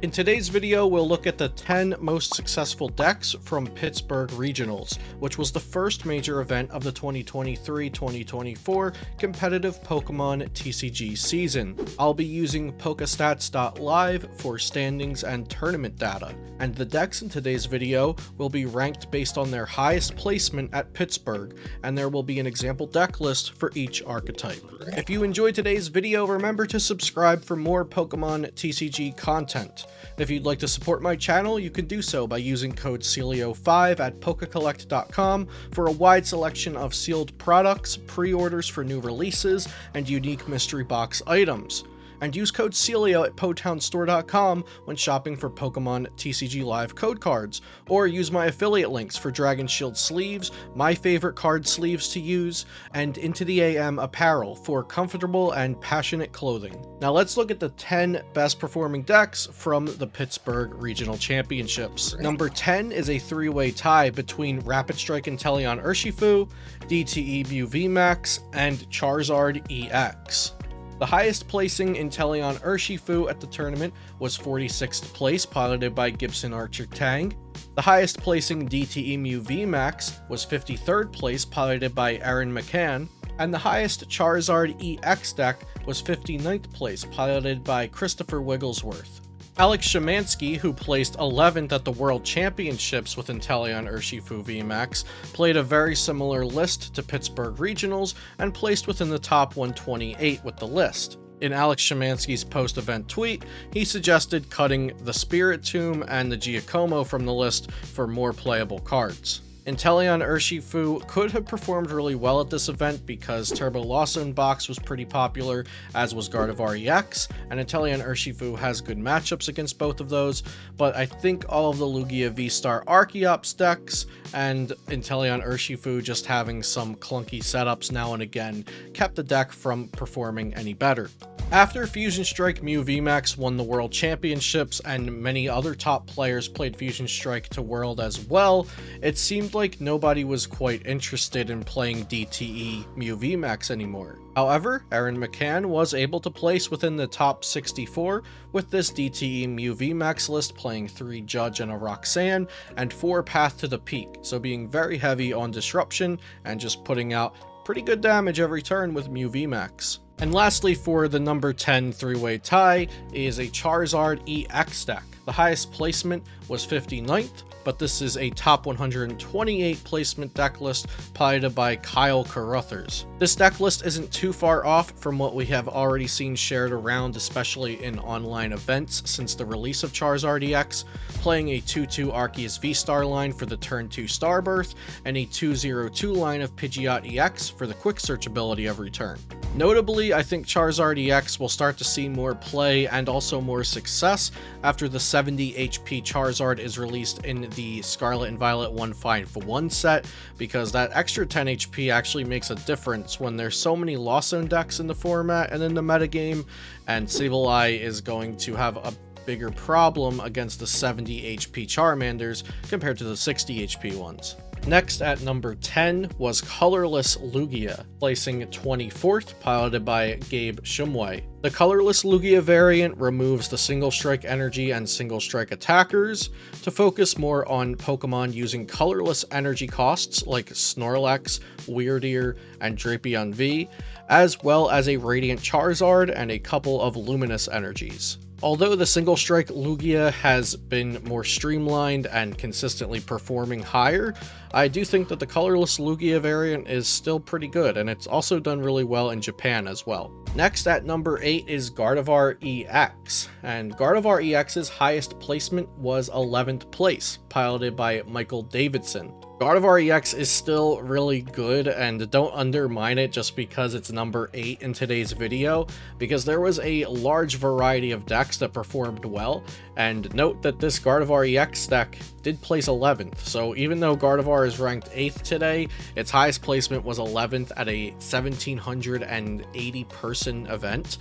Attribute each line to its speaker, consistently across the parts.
Speaker 1: In today's video, we'll look at the 10 most successful decks from Pittsburgh Regionals, which was the first major event of the 2023-2024 competitive Pokemon TCG season. I'll be using Pokestats.live for standings and tournament data, and the decks in today's video will be ranked based on their highest placement at Pittsburgh, and there will be an example deck list for each archetype. If you enjoyed today's video, remember to subscribe for more Pokemon TCG content. If you'd like to support my channel, you can do so by using code CELIO5 at pokecollect.com for a wide selection of sealed products, pre-orders for new releases, and unique mystery box items. And use code CELIO at potownstore.com when shopping for Pokemon TCG Live code cards, or use my affiliate links for Dragon Shield sleeves, my favorite card sleeves to use, and Into the AM apparel for comfortable and passionate clothing. Now let's look at the 10 best performing decks from the Pittsburgh Regional Championships. Number 10 is a three-way tie between Rapid Strike Inteleon Urshifu, DTE Mew VMAX, and Charizard EX. The highest placing Inteleon Urshifu at the tournament was 46th place, piloted by Gibson Archer Tang. The highest placing DTE Mew VMAX was 53rd place, piloted by Aaron McCann. And the highest Charizard EX deck was 59th place, piloted by Christopher Wigglesworth. Alex Szymanski, who placed 11th at the World Championships with Inteleon Urshifu VMAX, played a very similar list to Pittsburgh Regionals and placed within the top 128 with the list. In Alex Szymanski's post-event tweet, he suggested cutting the Spiritomb and the Giacomo from the list for more playable cards. Inteleon Urshifu could have performed really well at this event because Turbo Lawson box was pretty popular, as was Gardevoir EX, and Inteleon Urshifu has good matchups against both of those, but I think all of the Lugia V-Star Archeops decks and Inteleon Urshifu just having some clunky setups now and again kept the deck from performing any better. After Fusion Strike Mew VMAX won the World Championships and many other top players played Fusion Strike to World as well, it seemed like nobody was quite interested in playing DTE Mew VMAX anymore. However, Aaron McCann was able to place within the top 64 with this DTE Mew VMAX list playing 3 Judge and a Roxanne and 4 Path to the Peak, so being very heavy on disruption and just putting out pretty good damage every turn with Mew VMAX. And lastly, for the number 10 three-way tie is a Charizard EX deck. The highest placement was 59th, but this is a top 128 placement deck list piloted by Kyle Carruthers. This deck list isn't too far off from what we have already seen shared around, especially in online events since the release of Charizard EX, playing a 2-2 Arceus V-Star line for the turn 2 Starbirth, and a 2-0-2 line of Pidgeot EX for the quick search ability every turn. Notably, I think Charizard EX will start to see more play and also more success after the 70 HP Charizard is released in the Scarlet and Violet 1 Find for 1 set, because that extra 10 HP actually makes a difference when there's so many Lost Zone decks in the format and in the metagame, and Sableye is going to have a bigger problem against the 70 HP Charmanders compared to the 60 HP ones. Next at number 10 was Colorless Lugia, placing 24th, piloted by Gabe Shumway. The Colorless Lugia variant removes the single strike energy and single strike attackers to focus more on Pokemon using colorless energy costs like Snorlax, Weirdeer, and Drapion V, as well as a Radiant Charizard and a couple of Luminous energies. Although the single strike Lugia has been more streamlined and consistently performing higher, I do think that the Colorless Lugia variant is still pretty good, and it's also done really well in Japan as well. Next at number 8 is Gardevoir EX, and Gardevoir EX's highest placement was 11th place, piloted by Michael Davidson. Gardevoir EX is still really good, and don't undermine it just because it's number 8 in today's video, because there was a large variety of decks that performed well, and note that this Gardevoir EX deck did place 11th, so even though Gardevoir is ranked 8th today, its highest placement was 11th at a 1780 person event,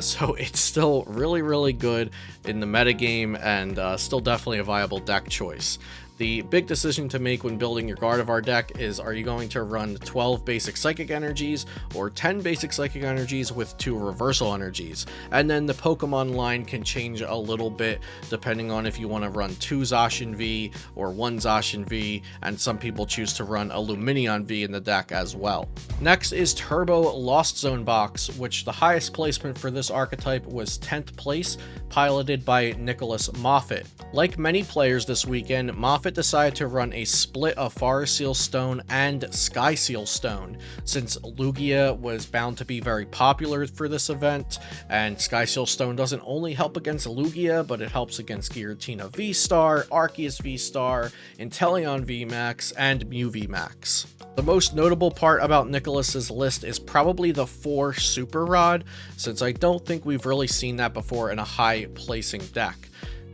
Speaker 1: So it's still really good in the metagame, and still definitely a viable deck choice. The big decision to make when building your Gardevoir deck is, are you going to run 12 basic Psychic Energies or 10 basic Psychic Energies with 2 Reversal Energies? And then the Pokemon line can change a little bit depending on if you want to run 2 Zacian V or 1 Zacian V, and some people choose to run a Lumineon V in the deck as well. Next is Turbo Lost Zone Box, which the highest placement for this archetype was 10th place, piloted by Nicholas Moffat. Like many players this weekend, Moffat decided to run a split of Forest Seal Stone and Sky Seal Stone, since Lugia was bound to be very popular for this event, and Sky Seal Stone doesn't only help against Lugia, but it helps against Giratina V-Star, Arceus V-Star, Inteleon VMAX, and Mew VMAX. The most notable part about Nicholas's list is probably the 4 Super Rod, since I don't think we've really seen that before in a high placing deck.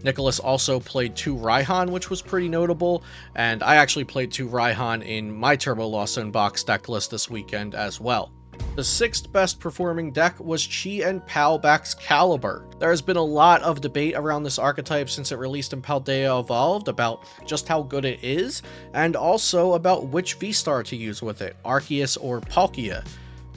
Speaker 1: Nicholas also played 2 Raihan, which was pretty notable, and I actually played 2 Raihan in my Turbo Lost Zone Box deck list this weekend as well. The 6th best performing deck was Chien-Pao Baxcalibur. There has been a lot of debate around this archetype since it released in Paldea Evolved about just how good it is, and also about which V-Star to use with it, Arceus or Palkia.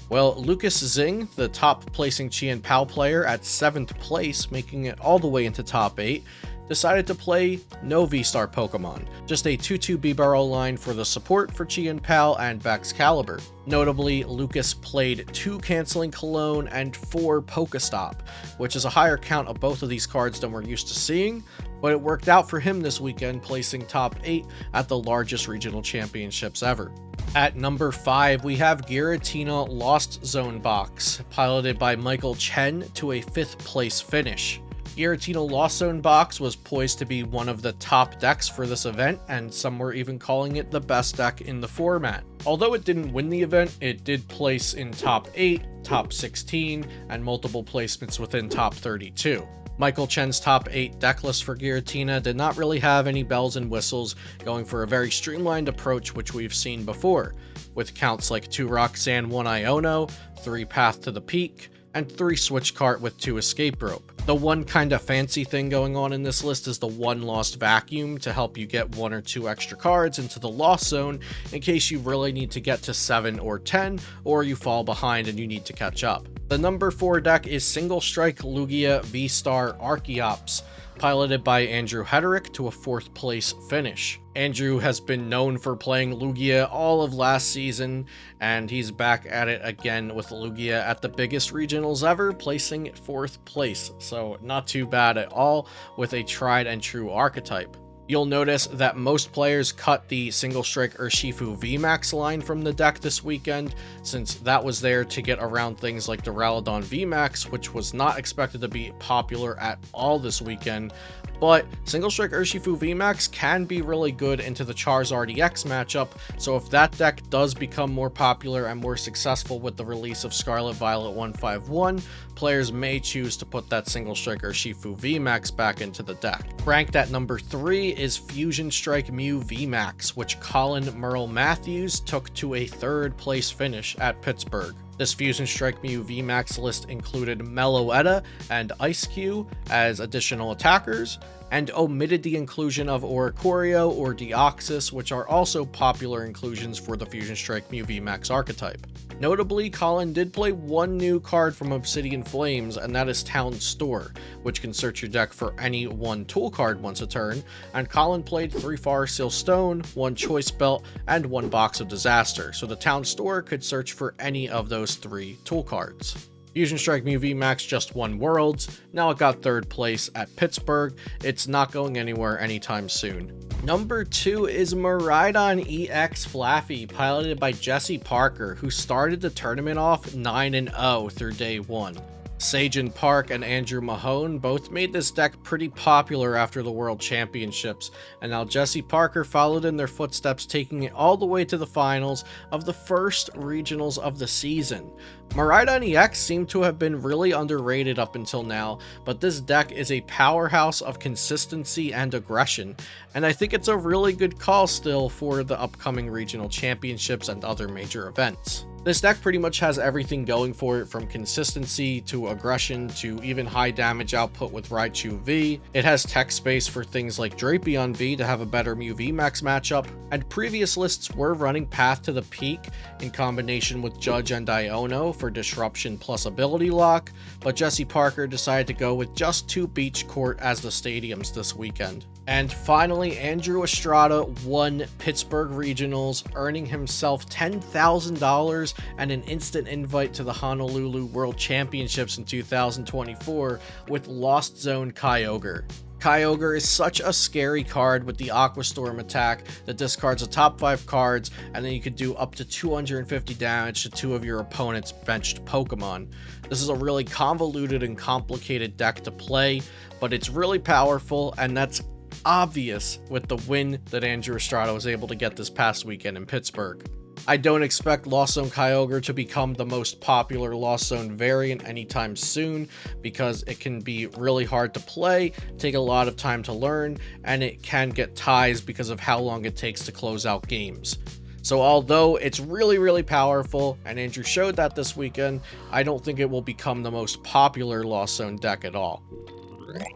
Speaker 1: Well, Lucas Zing, the top placing Chien-Pao player at 7th place, making it all the way into top 8, decided to play no V-Star Pokemon, just a 2-2 Bibarel line for the support for Chien-Pao and Baxcalibur. Notably, Lucas played 2 Canceling Cologne and 4 Pokestop, which is a higher count of both of these cards than we're used to seeing, but it worked out for him this weekend, placing top 8 at the largest regional championships ever. At number 5, we have Giratina Lost Zone Box, piloted by Michael Chen to a 5th place finish. Giratina Lost Zone Box was poised to be one of the top decks for this event, and some were even calling it the best deck in the format. Although it didn't win the event, it did place in top 8, top 16, and multiple placements within top 32. Michael Chen's top 8 deck list for Giratina did not really have any bells and whistles, going for a very streamlined approach which we've seen before, with counts like 2 Roxanne, 1 Iono, 3 Path to the Peak, and 3 Switch Cart with 2 Escape Rope. The one kind of fancy thing going on in this list is the 1 Lost Vacuum to help you get 1 or 2 extra cards into the Lost Zone in case you really need to get to 7 or 10, or you fall behind and you need to catch up. The number 4 deck is Single Strike Lugia V-Star Archeops, piloted by Andrew Hederick to a 4th place finish. Andrew has been known for playing Lugia all of last season, and he's back at it again with Lugia at the biggest regionals ever, placing 4th place, so not too bad at all with a tried and true archetype. You'll notice that most players cut the Single Strike Urshifu VMAX line from the deck this weekend, since that was there to get around things like the Duraludon VMAX, which was not expected to be popular at all this weekend. But Single Strike Urshifu VMAX can be really good into the Charizard EX matchup, so if that deck does become more popular and more successful with the release of Scarlet Violet 151, players may choose to put that Single Strike Urshifu VMAX back into the deck. Ranked at number 3 is Fusion Strike Mew VMAX, which Colin Merle Matthews took to a 3rd place finish at Pittsburgh. This Fusion Strike Mew VMAX list included Meloetta and Ice-Q as additional attackers, and omitted the inclusion of Oricorio or Deoxys, which are also popular inclusions for the Fusion Strike Mew VMAX archetype. Notably, Colin did play 1 new card from Obsidian Flames, and that is Town Store, which can search your deck for any 1 tool card once a turn, and Colin played 3 Forest Seal Stone, 1 Choice Belt, and 1 Box of Disaster, so the Town Store could search for any of those 3 tool cards. Fusion Strike Mew VMAX just won Worlds, now it got 3rd place at Pittsburgh. It's not going anywhere anytime soon. Number 2 is Miraidon EX Flaaffy, piloted by Jesse Parker, who started the tournament off 9-0 through day 1. Sagen Park and Andrew Mahone both made this deck pretty popular after the World Championships, and now Jesse Parker followed in their footsteps, taking it all the way to the finals of the first regionals of the season. Miraidon EX seemed to have been really underrated up until now, but this deck is a powerhouse of consistency and aggression, and I think it's a really good call still for the upcoming regional championships and other major events. This deck pretty much has everything going for it, from consistency to aggression to even high damage output with Raichu V. It has tech space for things like Drapion V to have a better Mew VMAX matchup, and previous lists were running Path to the Peak in combination with Judge and Iono for disruption plus ability lock, but Jesse Parker decided to go with just 2 Beach Court as the stadiums this weekend. And finally, Andrew Estrada won Pittsburgh Regionals, earning himself $10,000 and an instant invite to the Honolulu World Championships in 2024 with Lost Zone Kyogre. Kyogre is such a scary card with the Aqua Storm attack that discards the top 5 cards, and then you could do up to 250 damage to 2 of your opponent's benched Pokemon. This is a really convoluted and complicated deck to play, but it's really powerful, and that's obvious with the win that Andrew Estrada was able to get this past weekend in Pittsburgh. I don't expect Lost Zone Kyogre to become the most popular Lost Zone variant anytime soon, because it can be really hard to play, take a lot of time to learn, and it can get ties because of how long it takes to close out games. So although it's really powerful, and Andrew showed that this weekend, I don't think it will become the most popular Lost Zone deck at all.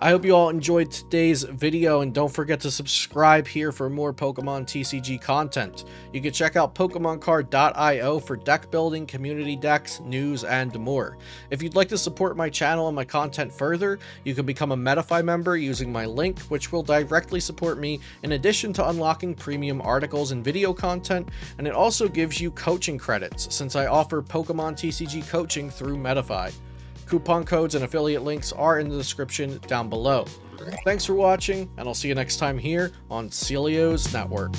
Speaker 1: I hope you all enjoyed today's video, and don't forget to subscribe here for more Pokemon TCG content. You can check out PokemonCard.io for deck building, community decks, news, and more. If you'd like to support my channel and my content further, you can become a Metafy member using my link, which will directly support me in addition to unlocking premium articles and video content, and it also gives you coaching credits since I offer Pokemon TCG coaching through Metafy. Coupon codes and affiliate links are in the description down below. Thanks for watching, and I'll see you next time here on Celio's Network.